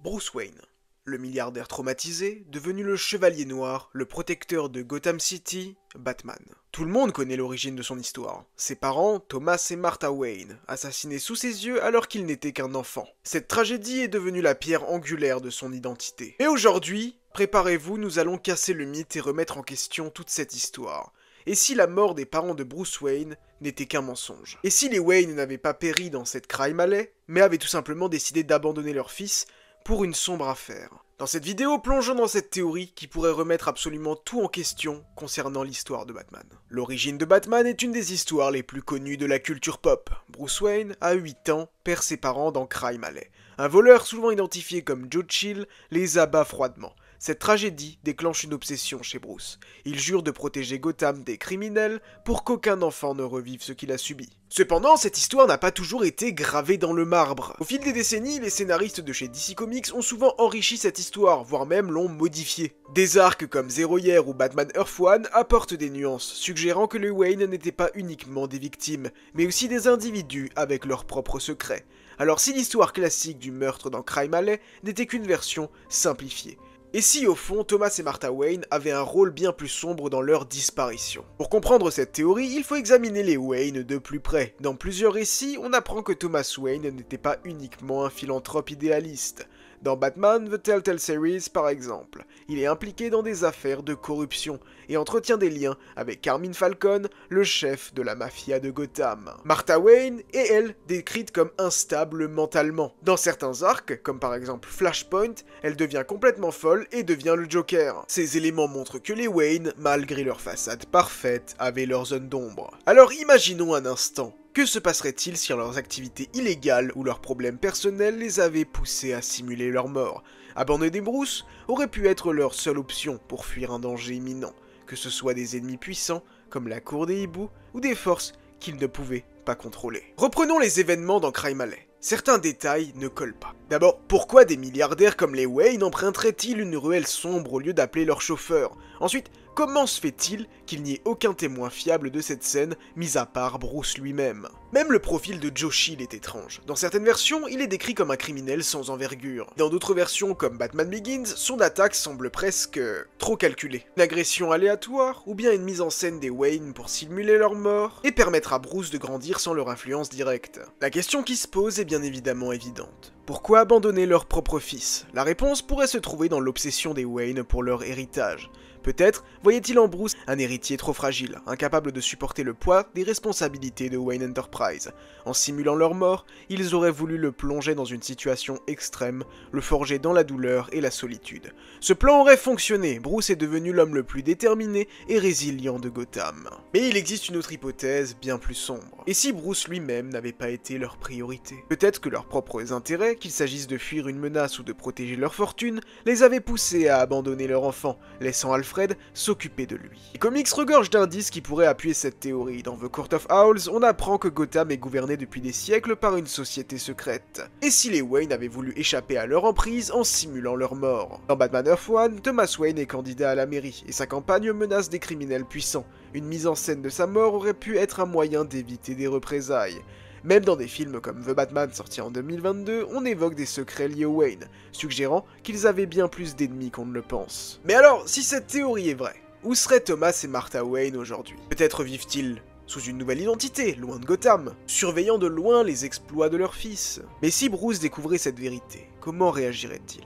Bruce Wayne, le milliardaire traumatisé, devenu le Chevalier Noir, le protecteur de Gotham City, Batman. Tout le monde connaît l'origine de son histoire. Ses parents, Thomas et Martha Wayne, assassinés sous ses yeux alors qu'il n'était qu'un enfant. Cette tragédie est devenue la pierre angulaire de son identité. Et aujourd'hui, préparez-vous, nous allons casser le mythe et remettre en question toute cette histoire. Et si la mort des parents de Bruce Wayne n'était qu'un mensonge? Et si les Wayne n'avaient pas péri dans cette crime alley, mais avaient tout simplement décidé d'abandonner leur fils pour une sombre affaire? Dans cette vidéo, plongeons dans cette théorie qui pourrait remettre absolument tout en question concernant l'histoire de Batman. L'origine de Batman est une des histoires les plus connues de la culture pop. Bruce Wayne, à 8 ans, perd ses parents dans Crime Alley. Un voleur souvent identifié comme Joe Chill les abat froidement. Cette tragédie déclenche une obsession chez Bruce. Il jure de protéger Gotham des criminels pour qu'aucun enfant ne revive ce qu'il a subi. Cependant, cette histoire n'a pas toujours été gravée dans le marbre. Au fil des décennies, les scénaristes de chez DC Comics ont souvent enrichi cette histoire, voire même l'ont modifiée. Des arcs comme Zero Year ou Batman Earth One apportent des nuances, suggérant que les Wayne n'étaient pas uniquement des victimes, mais aussi des individus avec leurs propres secrets. Alors si l'histoire classique du meurtre dans Crime Alley n'était qu'une version simplifiée? Et si, au fond, Thomas et Martha Wayne avaient un rôle bien plus sombre dans leur disparition? Pour comprendre cette théorie, il faut examiner les Wayne de plus près. Dans plusieurs récits, on apprend que Thomas Wayne n'était pas uniquement un philanthrope idéaliste. Dans Batman The Telltale Series, par exemple, il est impliqué dans des affaires de corruption et entretient des liens avec Carmine Falcone, le chef de la mafia de Gotham. Martha Wayne est, elle, décrite comme instable mentalement. Dans certains arcs, comme par exemple Flashpoint, elle devient complètement folle et devient le Joker. Ces éléments montrent que les Wayne, malgré leur façade parfaite, avaient leur zone d'ombre. Alors imaginons un instant. Que se passerait-il si leurs activités illégales ou leurs problèmes personnels les avaient poussés à simuler leur mort? Abandonner Bruce aurait pu être leur seule option pour fuir un danger imminent, que ce soit des ennemis puissants, comme la cour des hiboux, ou des forces qu'ils ne pouvaient pas contrôler. Reprenons les événements dans Crime Alley. Certains détails ne collent pas. D'abord, pourquoi des milliardaires comme les Wayne emprunteraient-ils une ruelle sombre au lieu d'appeler leur chauffeur? Ensuite, comment se fait-il qu'il n'y ait aucun témoin fiable de cette scène, mis à part Bruce lui-même? Même le profil de Joe Chill est étrange. Dans certaines versions, il est décrit comme un criminel sans envergure. Dans d'autres versions, comme Batman Begins, son attaque semble presque trop calculée. Une agression aléatoire, ou bien une mise en scène des Wayne pour simuler leur mort, et permettre à Bruce de grandir sans leur influence directe. La question qui se pose est bien évidemment évidente. Pourquoi abandonner leur propre fils? La réponse pourrait se trouver dans l'obsession des Wayne pour leur héritage. Peut-être voyait-il en Bruce un héritier trop fragile, incapable de supporter le poids des responsabilités de Wayne Enterprise. En simulant leur mort, ils auraient voulu le plonger dans une situation extrême, le forger dans la douleur et la solitude. Ce plan aurait fonctionné, Bruce est devenu l'homme le plus déterminé et résilient de Gotham. Mais il existe une autre hypothèse bien plus sombre. Et si Bruce lui-même n'avait pas été leur priorité? Peut-être que leurs propres intérêts, qu'il s'agisse de fuir une menace ou de protéger leur fortune, les avaient poussés à abandonner leur enfant, laissant Alfred s'occuper de lui. Les comics regorgent d'indices qui pourraient appuyer cette théorie. Dans The Court of Owls, on apprend que Gotham est gouverné depuis des siècles par une société secrète. Et si les Wayne avaient voulu échapper à leur emprise en simulant leur mort? Dans Batman Earth One, Thomas Wayne est candidat à la mairie, et sa campagne menace des criminels puissants. Une mise en scène de sa mort aurait pu être un moyen d'éviter des représailles. Même dans des films comme The Batman sorti en 2022, on évoque des secrets liés aux Wayne, suggérant qu'ils avaient bien plus d'ennemis qu'on ne le pense. Mais alors, si cette théorie est vraie, où seraient Thomas et Martha Wayne aujourd'hui? Peut-être vivent-ils sous une nouvelle identité, loin de Gotham, surveillant de loin les exploits de leur fils. Mais si Bruce découvrait cette vérité, comment réagirait-il?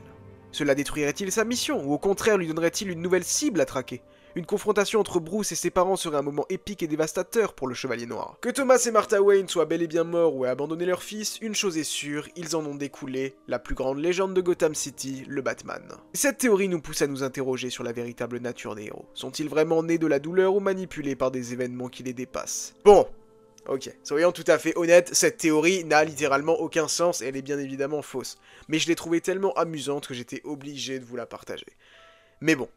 Cela détruirait-il sa mission, ou au contraire lui donnerait-il une nouvelle cible à traquer? Une confrontation entre Bruce et ses parents serait un moment épique et dévastateur pour le Chevalier Noir. Que Thomas et Martha Wayne soient bel et bien morts ou aient abandonné leur fils, une chose est sûre, ils en ont découlé la plus grande légende de Gotham City, le Batman. Cette théorie nous pousse à nous interroger sur la véritable nature des héros. Sont-ils vraiment nés de la douleur ou manipulés par des événements qui les dépassent? Bon, ok, soyons tout à fait honnêtes, cette théorie n'a littéralement aucun sens et elle est bien évidemment fausse. Mais je l'ai trouvée tellement amusante que j'étais obligé de vous la partager. Mais bon,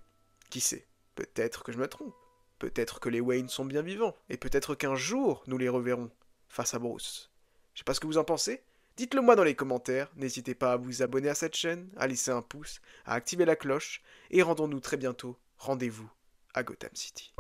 qui sait? Peut-être que je me trompe. Peut-être que les Wayne sont bien vivants. Et peut-être qu'un jour, nous les reverrons face à Bruce. Je sais pas ce que vous en pensez. Dites-le moi dans les commentaires. N'hésitez pas à vous abonner à cette chaîne, à laisser un pouce, à activer la cloche. Et rendons-nous très bientôt rendez-vous à Gotham City.